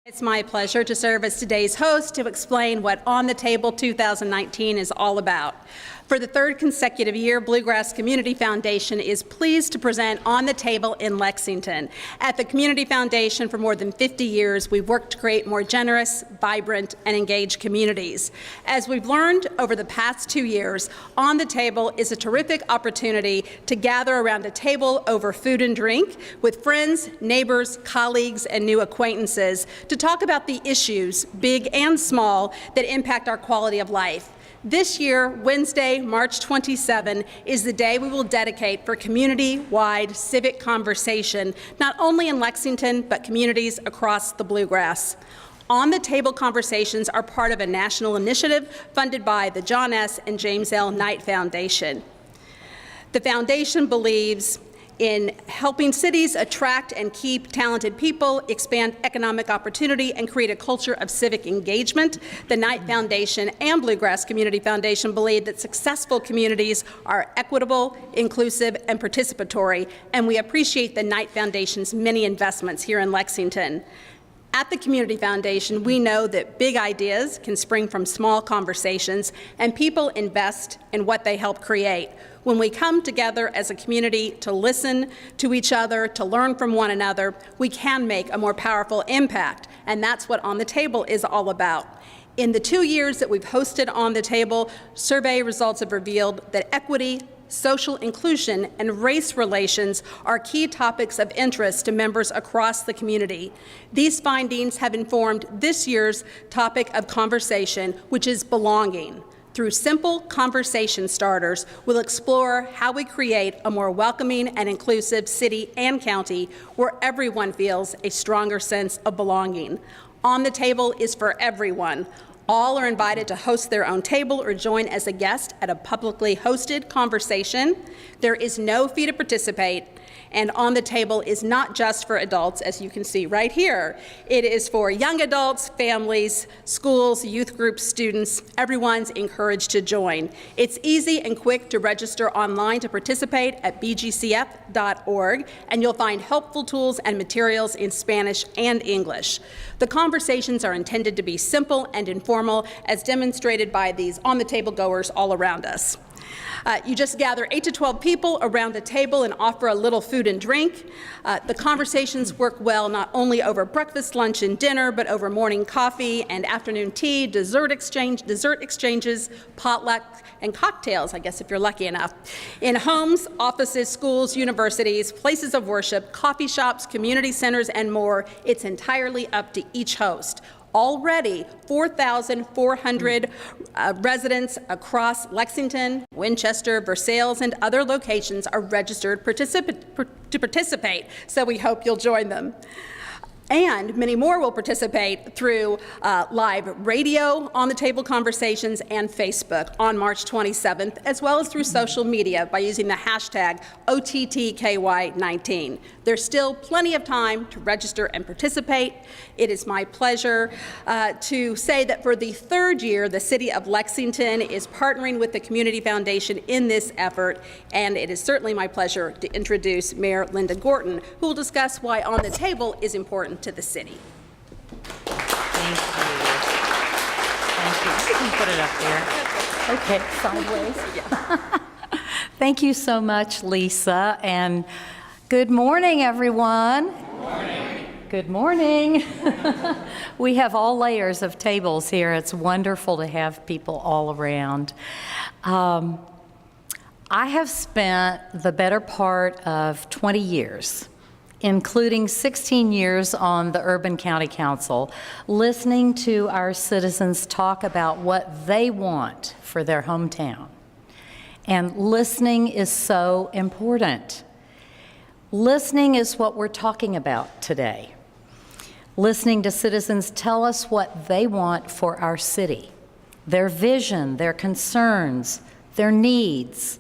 It's my pleasure to serve as today's host to explain what On the Table 2019 is all about. For the third consecutive year, Bluegrass Community Foundation is pleased to present On the Table in Lexington. At the Community Foundation for more than 50 years, we've worked to create more generous, vibrant, and engaged communities. As we've learned over the past 2 years, On the Table is a terrific opportunity to gather around a table over food and drink with friends, neighbors, colleagues, and new acquaintances to talk about the issues, big and small, that impact our quality of life. This year, Wednesday, March 27, is the day we will dedicate for community-wide civic conversation, not only in Lexington, but communities across the Bluegrass. On the Table conversations are part of a national initiative funded by the John S. and James L. Knight Foundation. The foundation believes in helping cities attract and keep talented people, expand economic opportunity, and create a culture of civic engagement. The Knight Foundation and Bluegrass Community Foundation believe that successful communities are equitable, inclusive, and participatory, and we appreciate the Knight Foundation's many investments here in Lexington. At the Community Foundation, we know that big ideas can spring from small conversations, and people invest in what they help create. When we come together as a community to listen to each other, to learn from one another, we can make a more powerful impact, and that's what On the Table is all about. In the 2 years that we've hosted On the Table, survey results have revealed that equity, social inclusion, and race relations are key topics of interest to members across the community. These findings have informed this year's topic of conversation, which is belonging. Through simple conversation starters, we'll explore how we create a more welcoming and inclusive city and county where everyone feels a stronger sense of belonging. On the Table is for everyone. All are invited to host their own table or join as a guest at a publicly hosted conversation. There is no fee to participate, and On the Table is not just for adults, as you can see right here. It is for young adults, families, schools, youth groups, students. Everyone's encouraged to join. It's easy and quick to register online to participate at bgcf.org, and you'll find helpful tools and materials in Spanish and English. The conversations are intended to be simple and informal, as demonstrated by these On the Table goers all around us. You just gather 8 to 12 people around a table and offer a little food and drink. The conversations work well not only over breakfast, lunch, and dinner, but over morning coffee and afternoon tea, dessert exchanges, potluck, and cocktails, I guess if you're lucky enough. In homes, offices, schools, universities, places of worship, coffee shops, community centers, and more, it's entirely up to each host. Already, 4,400 residents across Lexington, Winchester, Versailles, and other locations are registered to participate, so we hope you'll join them. And many more will participate through live radio, On the Table conversations, and Facebook on March 27th, as well as through social media by using the hashtag OTTKY19. There's still plenty of time to register and participate. It is my pleasure to say that for the third year, the City of Lexington is partnering with the Community Foundation in this effort, and it is certainly my pleasure to introduce Mayor Linda Gorton, who will discuss why On the Table is important to the city. Thank you. You can put it up there. Okay, sideways. Yeah. Thank you so much, Lisa, and good morning, everyone. Good morning. Good morning. We have all layers of tables here. It's wonderful to have people all around. I have spent the better part of 20 years, including 16 years on the Urban County Council, listening to our citizens talk about what they want for their hometown. And listening is so important. Listening is what we're talking about today. Listening to citizens tell us what they want for our city, their vision, their concerns, their needs.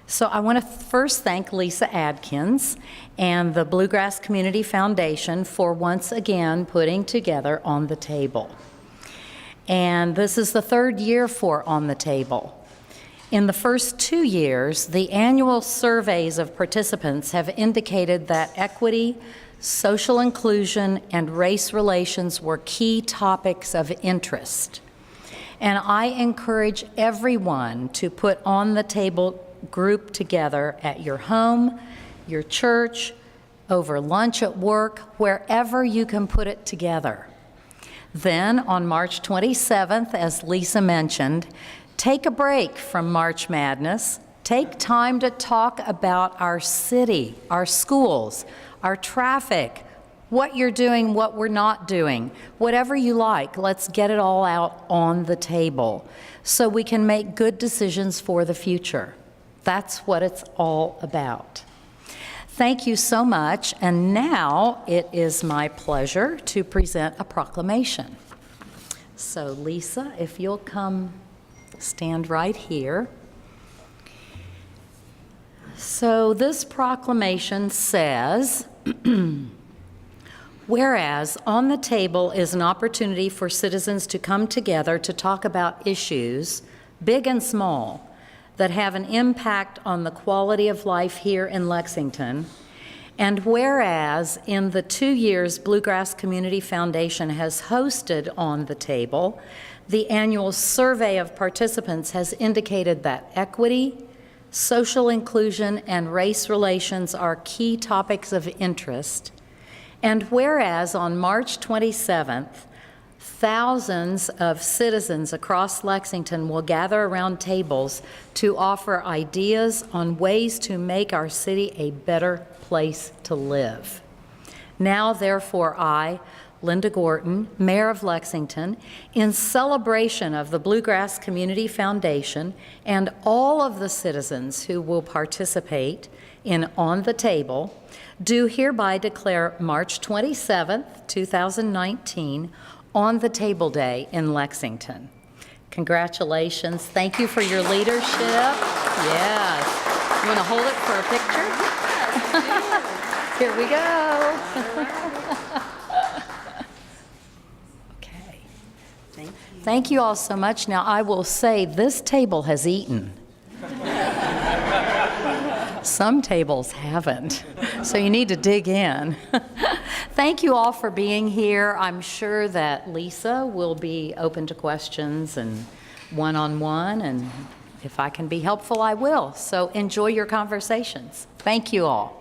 So I want to first thank Lisa Adkins and the Bluegrass Community Foundation for once again putting together On the Table. And this is the third year for On the Table. In the first 2 years, the annual surveys of participants have indicated that equity, social inclusion, and race relations were key topics of interest. And I encourage everyone to put on the table group together at your home, your church, over lunch at work, wherever you can put it together. Then on March 27th, as Lisa mentioned, take a break from March Madness. Take time to talk about our city, our schools, our traffic, what you're doing, what we're not doing, whatever you like. Let's get it all out on the table so we can make good decisions for the future. That's what it's all about. Thank you so much, and now it is my pleasure to present a proclamation. So Lisa, if you'll come stand right here. So this proclamation says, whereas on the table is an opportunity for citizens to come together to talk about issues, big and small, that have an impact on the quality of life here in Lexington, and whereas in the 2 years Bluegrass Community Foundation has hosted On the Table, the annual survey of participants has indicated that equity, social inclusion, and race relations are key topics of interest. And whereas on March 27th, thousands of citizens across Lexington will gather around tables to offer ideas on ways to make our city a better place to live. Now, therefore, I, Linda Gorton, Mayor of Lexington, in celebration of the Bluegrass Community Foundation and all of the citizens who will participate in On the Table, do hereby declare March 27th, 2019, On the Table Day in Lexington. Congratulations. Thank you for your leadership. Yes. You want to hold it for a picture? Here we go. Okay. Thank you all so much. Now, I will say this table has eaten. Some tables haven't, so you need to dig in. Thank you all for being here. I'm sure that Lisa will be open to questions and one-on-one, and if I can be helpful, I will. So enjoy your conversations. Thank you all.